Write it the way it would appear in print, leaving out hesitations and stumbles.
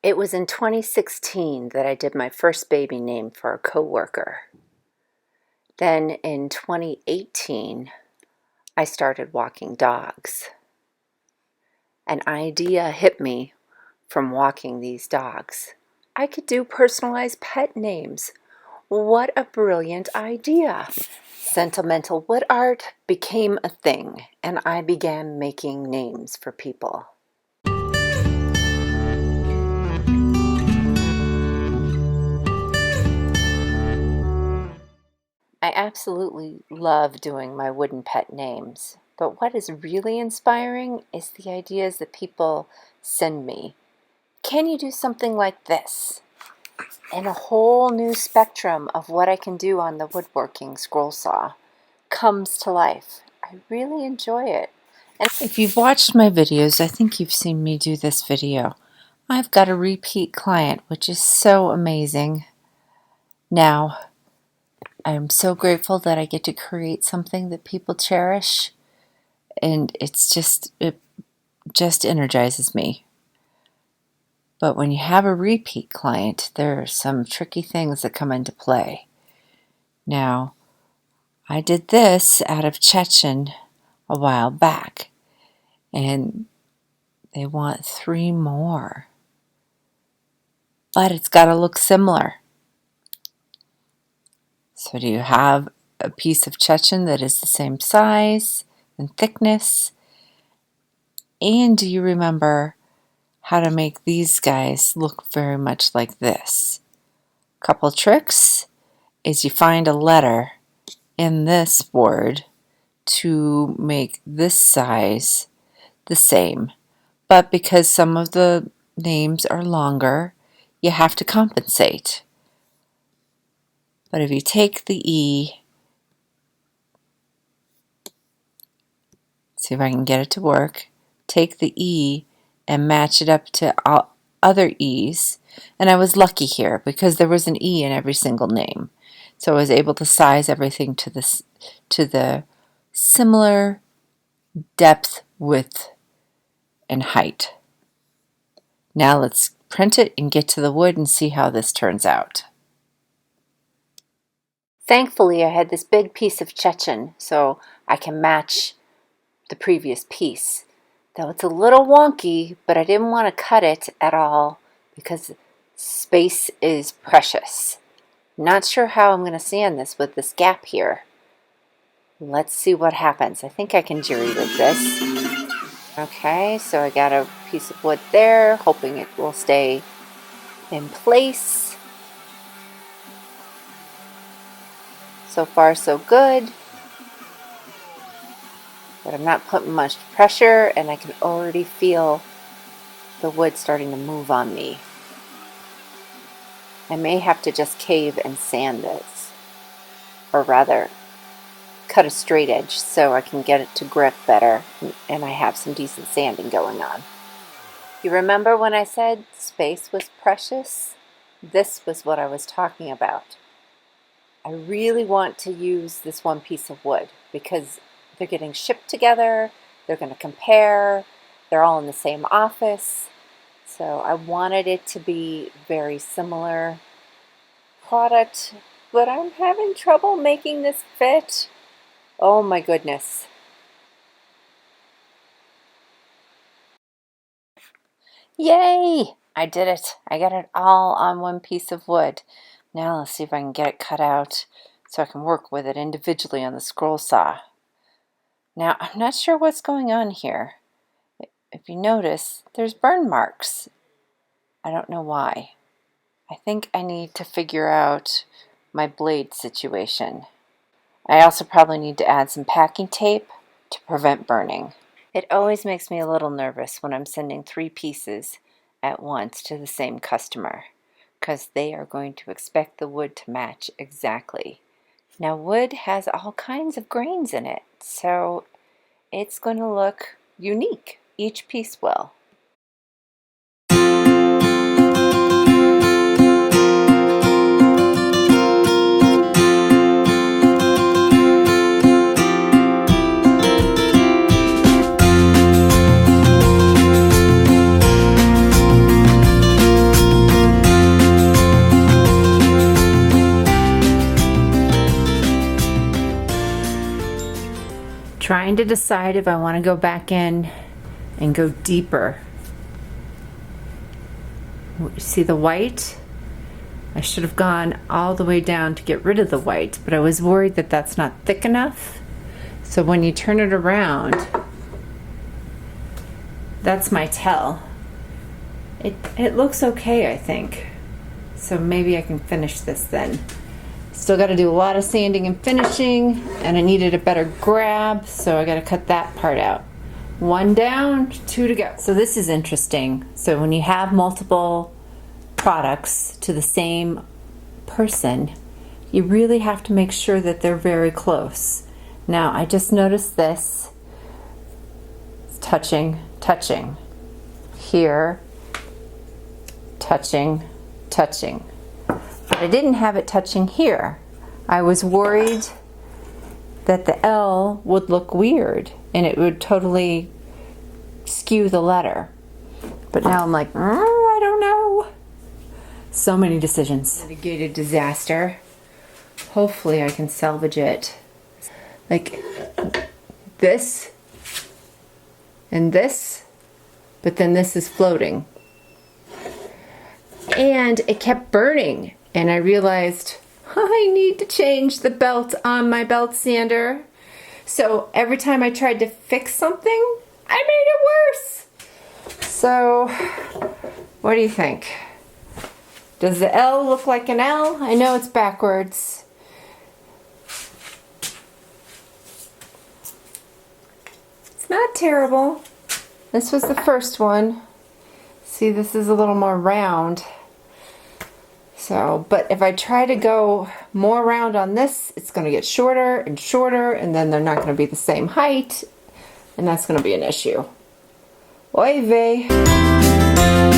It was in 2016 that I did my first baby name for a coworker. Then in 2018, I started walking dogs. An idea hit me from walking these dogs. I could do personalized pet names. What a brilliant idea! Sentimental wood art became a thing, and I began making names for people. I absolutely love doing my wooden pet names, but what is really inspiring is the ideas that people send me. Can you do something like this? And a whole new spectrum of what I can do on the woodworking scroll saw comes to life. I really enjoy it. And if you've watched my videos, I think you've seen me do this video. I've got a repeat client, which is so amazing. Now, I'm so grateful that I get to create something that people cherish, and it just energizes me. But when you have a repeat client, there are some tricky things that come into play. Now, I did this out of Chechen a while back, and they want 3 more. But it's got to look similar. So do you have a piece of Chechen that is the same size and thickness? And do you remember how to make these guys look very much like this? Couple tricks is you find a letter in this word to make this size the same. But because some of the names are longer, you have to compensate. But if you take the E, see if I can get it to work, take the E and match it up to all other E's. And I was lucky here because there was an E in every single name. So I was able to size everything to the similar depth, width, and height. Now let's print it and get to the wood and see how this turns out. Thankfully, I had this big piece of Chechen, so I can match the previous piece. Though it's a little wonky, but I didn't want to cut it at all because space is precious. Not sure how I'm going to sand this with this gap here. Let's see what happens. I think I can jury rig this. Okay, so I got a piece of wood there, hoping it will stay in place. So far, so good. But I'm not putting much pressure, and I can already feel the wood starting to move on me. I may have to just cave and sand this, or rather cut a straight edge so I can get it to grip better and I have some decent sanding going on. You remember when I said space was precious? This was what I was talking about. I really want to use this one piece of wood because they're getting shipped together, they're going to compare, they're all in the same office. So I wanted it to be very similar product, but I'm having trouble making this fit. Oh my goodness. Yay! I did it. I got it all on one piece of wood. Now let's see if I can get it cut out so I can work with it individually on the scroll saw. Now, I'm not sure what's going on here. If you notice, there's burn marks. I don't know why. I think I need to figure out my blade situation. I also probably need to add some packing tape to prevent burning. It always makes me a little nervous when I'm sending 3 pieces at once to the same customer, because they are going to expect the wood to match exactly. Now, wood has all kinds of grains in it, so it's going to look unique. Each piece will. trying to decide if I want to go back in and go deeper. See the white? I should have gone all the way down to get rid of the white, but I was worried that that's not thick enough. So when you turn it around, that's my tell. It looks okay, I think. So maybe I can finish this then. Still got to do a lot of sanding and finishing, and I needed a better grab, so I got to cut that part out. 1 down, 2 to go. So this is interesting. So when you have multiple products to the same person, you really have to make sure that they're very close. Now I just noticed this. It's touching, touching. Here, touching, touching. But I didn't have it touching here. I was worried that the L would look weird and it would totally skew the letter. But now I'm like, I don't know. So many decisions. Mitigated disaster. Hopefully I can salvage it. Like this and this, but then this is floating. And it kept burning, and I realized I need to change the belt on my belt sander. So every time I tried to fix something, I made it worse. So what do you think? Does the L look like an L? I know it's backwards. It's not terrible. This was the first one. See, this is a little more round. So, but if I try to go more round on this, it's going to get shorter and shorter, and then they're not going to be the same height, and that's going to be an issue. Oy vey.